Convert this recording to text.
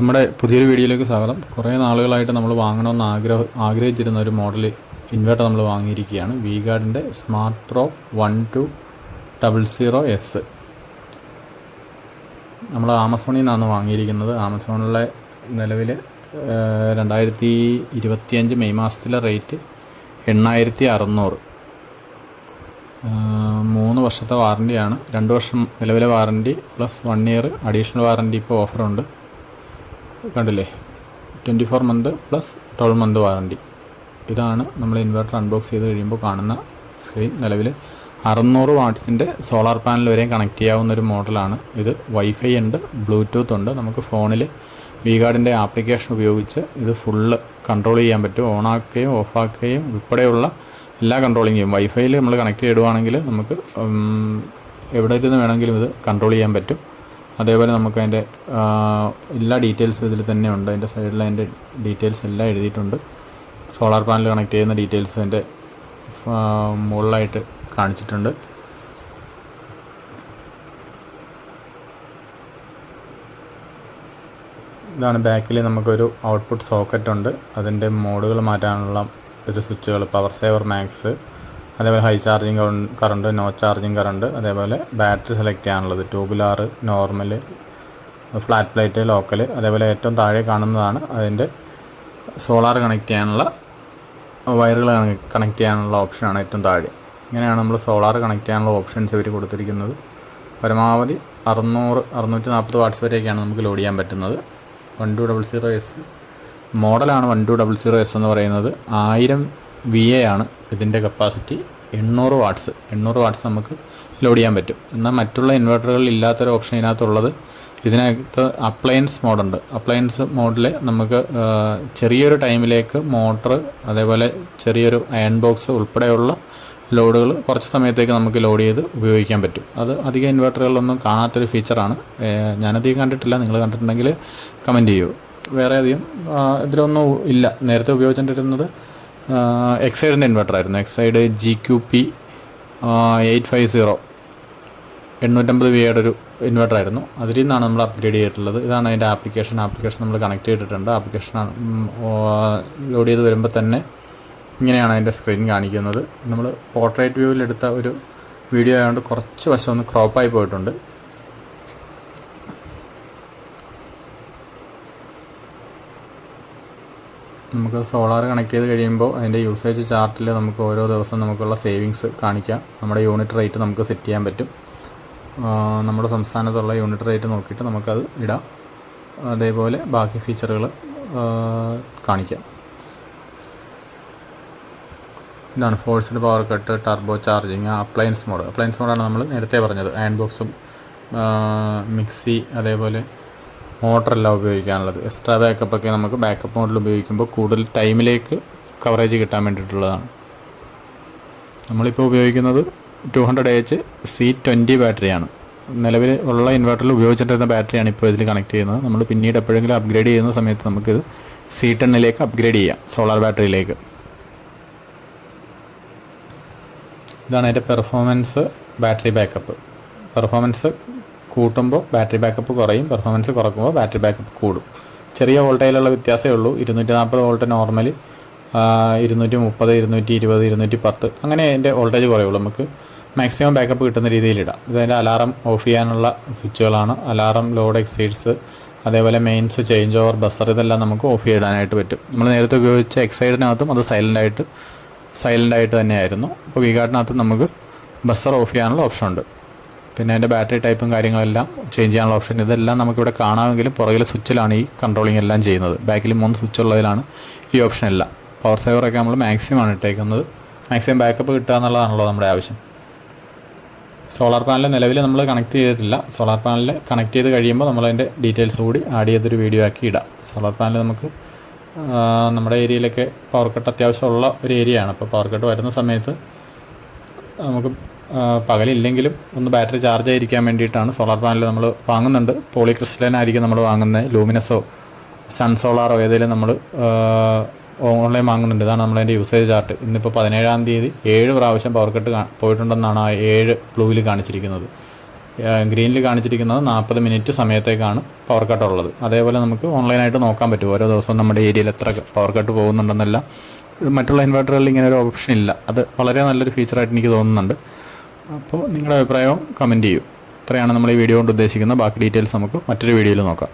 നമ്മുടെ പുതിയൊരു വീഡിയോയിലേക്ക് സ്വാഗതം. കുറേ നാളുകളായിട്ട് നമ്മൾ വാങ്ങണമെന്ന് ആഗ്രഹിച്ചിരുന്ന ഒരു മോഡൽ ഇൻവെർട്ടർ നമ്മൾ വാങ്ങിയിരിക്കുകയാണ്. വി ഗാർഡിൻ്റെ സ്മാർട്ട് പ്രോ 1200S. നമ്മൾ ആമസോണിൽ നിന്നാണ് വാങ്ങിയിരിക്കുന്നത്. ആമസോണിലെ നിലവിൽ 2025 മെയ് മാസത്തിലെ റേറ്റ് 8600. 3 വർഷത്തെ വാറൻറ്റിയാണ്. 2 വർഷം നിലവിലെ warranty plus 1 year additional warranty ഇപ്പോൾ ഓഫറുണ്ട്. കണ്ടില്ലേ, 24 മന്ത് പ്ലസ് 12 മന്ത് വാറൻറ്റി. ഇതാണ് നമ്മൾ ഇൻവെർട്ടർ അൺബോക്സ് ചെയ്ത് കഴിയുമ്പോൾ കാണുന്ന സ്ക്രീൻ. നിലവിൽ 600 വാട്ട്സിൻ്റെ സോളാർ പാനൽ വരെയും കണക്ട് ചെയ്യാവുന്നൊരു മോഡലാണ് ഇത്. വൈഫൈ ഉണ്ട്, ബ്ലൂടൂത്ത് ഉണ്ട്. നമുക്ക് ഫോണിൽ വി ഗാർഡിൻ്റെ ആപ്ലിക്കേഷൻ ഉപയോഗിച്ച് ഇത് ഫുള്ള് കൺട്രോൾ ചെയ്യാൻ പറ്റും. ഓണാക്കുകയും ഓഫാക്കുകയും ഉൾപ്പെടെയുള്ള എല്ലാ കൺട്രോളിങ് ചെയ്യും. വൈഫൈയിൽ നമ്മൾ കണക്ട് ചെയ്തിടുവാണെങ്കിൽ നമുക്ക് എവിടെ നിന്ന് വേണമെങ്കിലും ഇത് കൺട്രോൾ ചെയ്യാൻ പറ്റും. അതേപോലെ നമുക്ക് അതിൻ്റെ എല്ലാ ഡീറ്റെയിൽസും ഇതിൽ തന്നെ ഉണ്ട്. അതിൻ്റെ സൈഡിൽ അതിൻ്റെ ഡീറ്റെയിൽസ് എല്ലാം എഴുതിയിട്ടുണ്ട്. സോളാർ പാനൽ കണക്ട് ചെയ്യുന്ന ഡീറ്റെയിൽസ് അതിൻ്റെ മുകളിലായിട്ട് കാണിച്ചിട്ടുണ്ട്. ഇതാണ് ബാക്കിൽ നമുക്കൊരു ഔട്ട്പുട്ട് സോക്കറ്റ് ഉണ്ട്. അതിൻ്റെ മോഡുകൾ മാറ്റാനുള്ള ഒരു സ്വിച്ചുകൾ, പവർ സേവർ മാക്സ്, അതേപോലെ high charging current, no charging current, അതേപോലെ ബാറ്ററി സെലക്ട് ചെയ്യാനുള്ളത് tubular, normal, flat plate, local. അതേപോലെ ഏറ്റവും താഴെ കാണുന്നതാണ് അതിൻ്റെ സോളാർ കണക്ട് ചെയ്യാനുള്ള വയറുകൾ കണക്ട് ചെയ്യാനുള്ള ഓപ്ഷനാണ് ഏറ്റവും താഴെ. ഇങ്ങനെയാണ് നമ്മൾ സോളാർ കണക്ട് ചെയ്യാനുള്ള ഓപ്ഷൻസ് ഇവർ കൊടുത്തിരിക്കുന്നത്. പരമാവധി 640 വാട്ട്സ് വരെയൊക്കെയാണ് നമുക്ക് ലോഡ് ചെയ്യാൻ പറ്റുന്നത്. 1200S മോഡലാണ്. 1200S എന്ന് പറയുന്നത് 1000 VA ആണ് ഇതിൻ്റെ കപ്പാസിറ്റി. 800 വാട്ട്സ് നമുക്ക് ലോഡ് ചെയ്യാൻ പറ്റും. എന്നാൽ മറ്റുള്ള ഇൻവെർട്ടറുകളിൽ ഇല്ലാത്തൊരു ഓപ്ഷൻ ഇതിനകത്തുള്ളത്, ഇതിനകത്ത് അപ്ലയൻസ് മോഡുണ്ട്. അപ്ലയൻസ് മോഡിൽ നമുക്ക് ചെറിയൊരു ടൈമിലേക്ക് മോട്ടർ, അതേപോലെ ചെറിയൊരു അയൺ ബോക്സ് ഉൾപ്പെടെയുള്ള ലോഡുകൾ കുറച്ച് സമയത്തേക്ക് നമുക്ക് ലോഡ് ചെയ്ത് ഉപയോഗിക്കാൻ പറ്റും. അത് അധികം ഇൻവെർട്ടറുകളിലൊന്നും കാണാത്തൊരു ഫീച്ചറാണ്. ഞാനധികം കണ്ടിട്ടില്ല. നിങ്ങൾ കണ്ടിട്ടുണ്ടെങ്കിൽ കമൻറ്റ് ചെയ്യൂ. വേറെ അധികം ഇതിലൊന്നും ഇല്ല. നേരത്തെ ഉപയോഗിച്ചിട്ടിരുന്നത് എക്സൈഡിൻ്റെ ഇൻവെർട്ടറായിരുന്നു. എക്സൈഡ് GQP 850 850 VA ഒരു ഇൻവെർട്ടറായിരുന്നു. അതിൽ നിന്നാണ് നമ്മൾ അപ്ഗ്രേഡ് ചെയ്തിട്ടുള്ളത്. ഇതാണ് അതിൻ്റെ ആപ്ലിക്കേഷൻ നമ്മൾ കണക്ട് ചെയ്തിട്ടുണ്ട്. ആപ്ലിക്കേഷൻ ലോഡ് ചെയ്ത് വരുമ്പോൾ തന്നെ ഇങ്ങനെയാണ് അതിൻ്റെ സ്ക്രീൻ കാണിക്കുന്നത്. നമ്മൾ പോർട്രേറ്റ് വ്യൂവിൽ എടുത്ത ഒരു വീഡിയോ ആയതുകൊണ്ട് കുറച്ച് വശം ഒന്ന് ക്രോപ്പായി പോയിട്ടുണ്ട്. നമുക്ക് സോളാർ കണക്ട് ചെയ്ത് കഴിയുമ്പോൾ അതിൻ്റെ യൂസേജ് ചാർട്ടിൽ നമുക്ക് ഓരോ ദിവസം നമുക്കുള്ള സേവിങ്സ് കാണിക്കാം. നമ്മുടെ യൂണിറ്റ് റേറ്റ് നമുക്ക് സെറ്റ് ചെയ്യാൻ പറ്റും. നമ്മുടെ സംസ്ഥാനത്തുള്ള യൂണിറ്റ് റേറ്റ് നോക്കിയിട്ട് നമുക്കത് ഇടാം. അതേപോലെ ബാക്കി ഫീച്ചറുകൾ കാണിക്കാം. ഇതാണ് forced power cut, turbo charging, appliance മോഡാണ് നമ്മൾ നേരത്തെ പറഞ്ഞത്. അയൺ ബോക്സും മിക്സി, അതേപോലെ മോട്ടറെല്ലാം ഉപയോഗിക്കാനുള്ളത്. എക്സ്ട്രാ ബാക്കപ്പൊക്കെ നമുക്ക് ബാക്കപ്പ് മോഡിൽ ഉപയോഗിക്കുമ്പോൾ കൂടുതൽ ടൈമിലേക്ക് കവറേജ് കിട്ടാൻ വേണ്ടിയിട്ടുള്ളതാണ്. നമ്മളിപ്പോൾ ഉപയോഗിക്കുന്നത് 200Ah C20 ബാറ്ററിയാണ്. നിലവിൽ ഉള്ള ഇൻവെർട്ടറിൽ ഉപയോഗിച്ചിട്ടിരുന്ന ബാറ്ററിയാണ് ഇപ്പോൾ ഇതിൽ കണക്ട് ചെയ്യുന്നത്. നമ്മൾ പിന്നീട് എപ്പോഴെങ്കിലും അപ്ഗ്രേഡ് ചെയ്യുന്ന സമയത്ത് നമുക്കിത് C10 അപ്ഗ്രേഡ് ചെയ്യാം, സോളാർ ബാറ്ററിയിലേക്ക്. ഇതാണ് അതിൻ്റെ പെർഫോമൻസ്, ബാറ്ററി ബാക്കപ്പ്. പെർഫോമൻസ് കൂട്ടുമ്പോൾ ബാറ്ററി ബാക്കപ്പ് കുറയും, പെർഫോമൻസ് കുറക്കുമ്പോൾ ബാറ്ററി ബാക്കപ്പ് കൂടും. ചെറിയ വോൾട്ടേജിലുള്ള വ്യത്യാസമേ ഉള്ളൂ. 240 വോൾട്ട് നോർമൽ, 230, 220, 210 അങ്ങനെ അതിൻ്റെ വോൾട്ടേജ് കുറയുള്ളൂ. നമുക്ക് മാക്സിമം ബാക്കപ്പ് കിട്ടുന്ന രീതിയിലിടാം. ഇതിൻ്റെ അലാറം ഓഫ് ചെയ്യാനുള്ള സ്വിച്ചുകളാണ്. അലാറം, ലോഡ് എക്സൈഡ്സ്, അതേപോലെ മെയിൻസ്, ചേഞ്ച് ഓവർ, ബസർ, ഇതെല്ലാം നമുക്ക് ഓഫ് ചെയ്തിടാനായിട്ട് പറ്റും. നമ്മൾ നേരത്തെ ഉപയോഗിച്ച എക്സൈഡിനകത്തും അത് സൈലൻ്റായിട്ട് തന്നെയായിരുന്നു. അപ്പോൾ വി ഗാർഡിനകത്ത് നമുക്ക് ബസർ ഓഫ് ചെയ്യാനുള്ള ഓപ്ഷൻ ഉണ്ട്. പിന്നെ അതിൻ്റെ ബാറ്ററി ടൈപ്പും കാര്യങ്ങളെല്ലാം ചേഞ്ച് ചെയ്യാനുള്ള ഓപ്ഷൻ. ഇതെല്ലാം നമുക്കിവിടെ കാണാമെങ്കിലും പുറകിലെ സ്വിച്ചിലാണ് ഈ കൺട്രോളിങ് എല്ലാം ചെയ്യുന്നത്. ബാക്കിൽ 3 സ്വിച്ച് ഉള്ളതിലാണ് ഈ ഓപ്ഷൻ എല്ലാം. പവർ സേവറൊക്കെ നമ്മൾ മാക്സിമമാണ് ഇട്ടേക്കുന്നത്. മാക്സിമം ബാക്കപ്പ് കിട്ടുക എന്നുള്ളതാണല്ലോ നമ്മുടെ ആവശ്യം. സോളാർ പാനൽ നിലവിൽ നമ്മൾ കണക്ട് ചെയ്തിട്ടില്ല. സോളാർ പാനൽ കണക്ട് ചെയ്ത് കഴിയുമ്പോൾ നമ്മളതിൻ്റെ ഡീറ്റെയിൽസ് കൂടി ആഡ് ചെയ്തൊരു വീഡിയോ ആക്കി ഇടാം. സോളാർ പാനൽ നമുക്ക് നമ്മുടെ ഏരിയയിലൊക്കെ പവർ കട്ട് അത്യാവശ്യമുള്ള ഒരു ഏരിയയാണ്. അപ്പോൾ പവർ കട്ട് വരുന്ന സമയത്ത് നമുക്ക് പകലില്ലെങ്കിലും ഒന്ന് ബാറ്ററി ചാർജ് ആയിരിക്കാൻ വേണ്ടിയിട്ടാണ് സോളാർ പാനൽ നമ്മൾ വാങ്ങുന്നുണ്ട്. പോളിക്രിസ്റ്റലൈൻ ആയിരിക്കും നമ്മൾ വാങ്ങുന്നത്. ലൂമിനസോ സൺ സോളാറോ ഏതെങ്കിലും നമ്മൾ ഓൺലൈൻ വാങ്ങുന്നുണ്ട്. ഇതാണ് നമ്മളതിൻ്റെ യൂസേജ് ചാർട്ട്. ഇന്നിപ്പോൾ 17-ാം തീയതി 7 പ്രാവശ്യം പവർ കട്ട് പോയിട്ടുണ്ടെന്നാണ് ആ 7 ബ്ലൂവിൽ കാണിച്ചിരിക്കുന്നത്. ഗ്രീനിൽ കാണിച്ചിരിക്കുന്നത് 40 മിനിറ്റ് സമയത്തേക്കാണ് പവർ കട്ട് ഉള്ളത്. അതേപോലെ നമുക്ക് ഓൺലൈനായിട്ട് നോക്കാൻ പറ്റും ഓരോ ദിവസവും നമ്മുടെ ഏരിയയിൽ എത്ര പവർ കട്ട് പോകുന്നുണ്ടെന്നെല്ലാം. മറ്റുള്ള ഇൻവെർട്ടറുകളിൽ ഇങ്ങനെ ഒരു ഓപ്ഷൻ ഇല്ല. അത് വളരെ നല്ലൊരു ഫീച്ചറായിട്ട് എനിക്ക് തോന്നുന്നുണ്ട്. അപ്പോൾ നിങ്ങളുടെ അഭിപ്രായവും കമൻറ്റ് ചെയ്യൂ. ഇത്രയാണ് നമ്മൾ ഈ വീഡിയോ കൊണ്ട് ഉദ്ദേശിക്കുന്നത്. ബാക്കി ഡീറ്റെയിൽസ് നമുക്ക് മറ്റൊരു വീഡിയോയിൽ നോക്കാം.